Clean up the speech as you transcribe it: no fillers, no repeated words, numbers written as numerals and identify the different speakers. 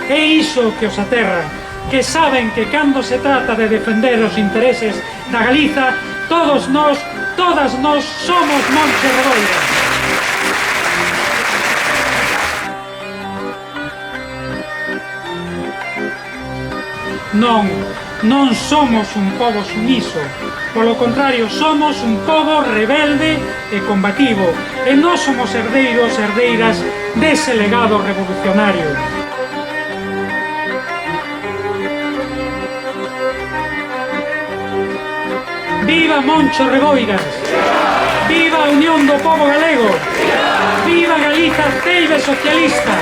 Speaker 1: É iso que os aterra, que saben que cando se trata de defender os intereses da Galiza, todos nós, todas nós somos Monte Reboira. Non somos un pobo sumiso, polo contrario, somos un pobo rebelde e combativo, e non somos herdeiros, herdeiras dese legado revolucionario. Viva Moncho Reboiras! Viva a Unión do Pobo Galego! Viva Galiza Ceibe Socialista!